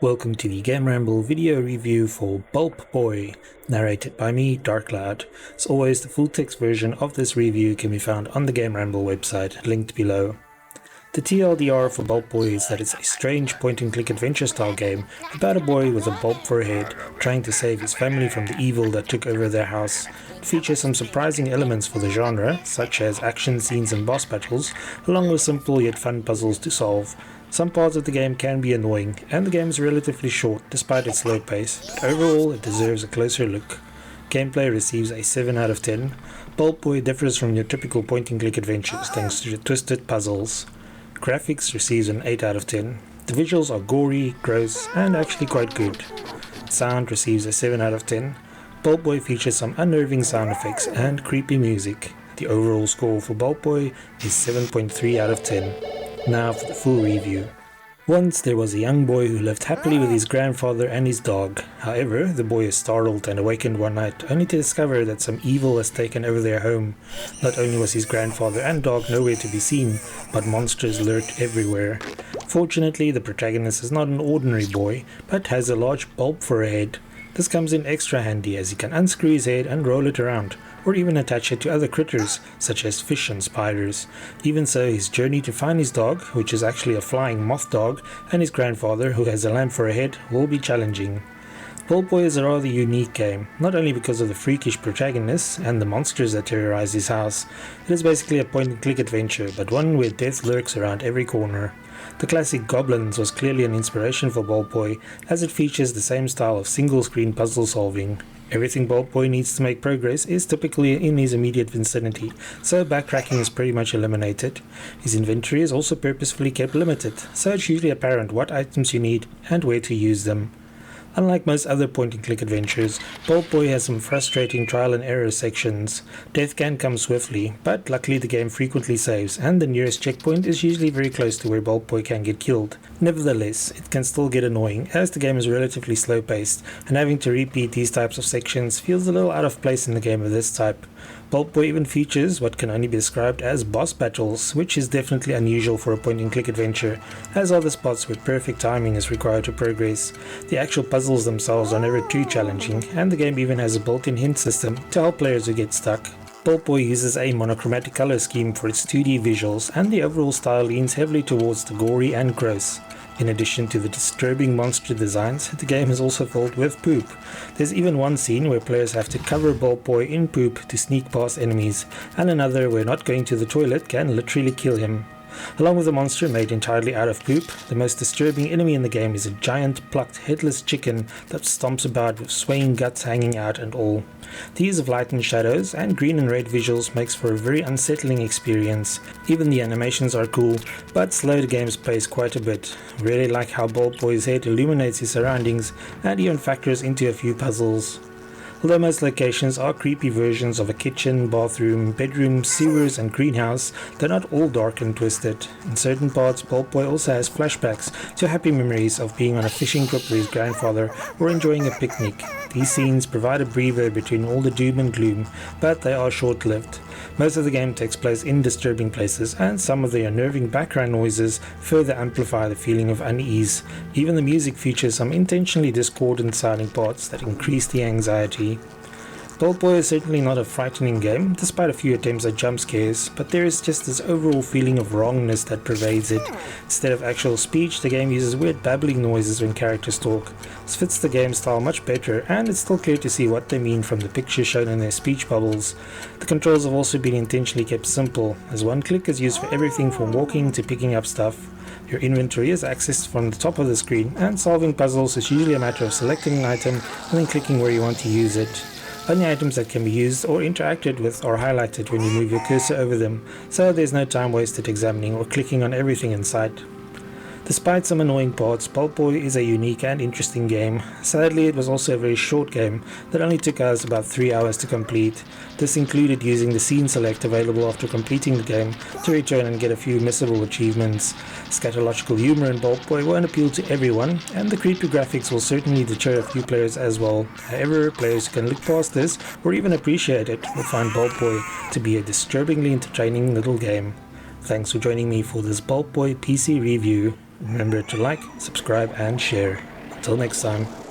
Welcome to the GameRamble video review for Bulb Boy, narrated by me, Darkcloud. As always, the full text version of this review can be found on the GameRamble website, linked below. The TLDR for Bulb Boy is that it's a strange point-and-click adventure style game about a boy with a bulb for a head trying to save his family from the evil that took over their house. It features some surprising elements for the genre, such as action scenes and boss battles, along with simple yet fun puzzles to solve. Some parts of the game can be annoying, and the game is relatively short despite its slow pace, but overall it deserves a closer look. Gameplay receives a 7 out of 10. Bulb Boy differs from your typical point-and-click adventures thanks to the twisted puzzles. Graphics receives an 8 out of 10. The visuals are gory, gross, and actually quite good. Sound receives a 7 out of 10. Bulb Boy features some unnerving sound effects and creepy music. The overall score for Bulb Boy is 7.3 out of 10. Now for the full review. Once there was a young boy who lived happily with his grandfather and his dog. However, the boy is startled and awakened one night only to discover that some evil has taken over their home. Not only was his grandfather and dog nowhere to be seen, but monsters lurked everywhere. Fortunately, the protagonist is not an ordinary boy, but has a large bulb for a head. This comes in extra handy as he can unscrew his head and roll it around, or even attach it to other critters such as fish and spiders. Even so, his journey to find his dog, which is actually a flying moth dog, and his grandfather, who has a lamp for a head, will be challenging. Bulb Boy is a rather unique game, not only because of the freakish protagonist and the monsters that terrorize his house. It is basically a point-and-click adventure, but one where death lurks around every corner. The classic Goblins was clearly an inspiration for Bulb Boy, as it features the same style of single-screen puzzle solving. Everything Bulb Boy needs to make progress is typically in his immediate vicinity, so backtracking is pretty much eliminated. His inventory is also purposefully kept limited, so it's usually apparent what items you need and where to use them. Unlike most other point-and-click adventures, Bulb Boy has some frustrating trial and error sections. Death can come swiftly, but luckily the game frequently saves, and the nearest checkpoint is usually very close to where Bulb Boy can get killed. Nevertheless, it can still get annoying, as the game is relatively slow-paced, and having to repeat these types of sections feels a little out of place in the game of this type. Bulb Boy even features what can only be described as boss battles, which is definitely unusual for a point-and-click adventure, as are the spots where perfect timing is required to progress. The actual puzzles themselves are never too challenging, and the game even has a built-in hint system to help players who get stuck. Bulb Boy uses a monochromatic color scheme for its 2D visuals, and the overall style leans heavily towards the gory and gross. In addition to the disturbing monster designs, the game is also filled with poop. There's even one scene where players have to cover Bulb Boy in poop to sneak past enemies, and another where not going to the toilet can literally kill him. Along with a monster made entirely out of poop, the most disturbing enemy in the game is a giant plucked headless chicken that stomps about with swaying guts hanging out and all. The use of light and shadows and green and red visuals makes for a very unsettling experience. Even the animations are cool, but slow the game's pace quite a bit. Really like how Bulb Boy's head illuminates his surroundings and even factors into a few puzzles. Although most locations are creepy versions of a kitchen, bathroom, bedroom, sewers and greenhouse, they're not all dark and twisted. In certain parts, Bulb Boy also has flashbacks to happy memories of being on a fishing trip with his grandfather or enjoying a picnic. These scenes provide a breather between all the doom and gloom, but they are short-lived. Most of the game takes place in disturbing places, and some of the unnerving background noises further amplify the feeling of unease. Even the music features some intentionally discordant sounding parts that increase the anxiety. Bulb Boy is certainly not a frightening game, despite a few attempts at jump scares, but there is just this overall feeling of wrongness that pervades it. Instead of actual speech, the game uses weird babbling noises when characters talk. This fits the game style much better, and it's still clear to see what they mean from the pictures shown in their speech bubbles. The controls have also been intentionally kept simple, as one click is used for everything from walking to picking up stuff. Your inventory is accessed from the top of the screen, and solving puzzles is usually a matter of selecting an item and then clicking where you want to use it. Only items that can be used or interacted with are highlighted when you move your cursor over them, so there's no time wasted examining or clicking on everything in sight. Despite some annoying parts, Bulb Boy is a unique and interesting game. Sadly, it was also a very short game that only took us about 3 hours to complete. This included using the scene select available after completing the game to return and get a few missable achievements. Scatological humor in Bulb Boy won't appeal to everyone, and the creepy graphics will certainly deter a few players as well. However, players who can look past this or even appreciate it will find Bulb Boy to be a disturbingly entertaining little game. Thanks for joining me for this Bulb Boy PC review. Remember to like, subscribe and share. Until next time.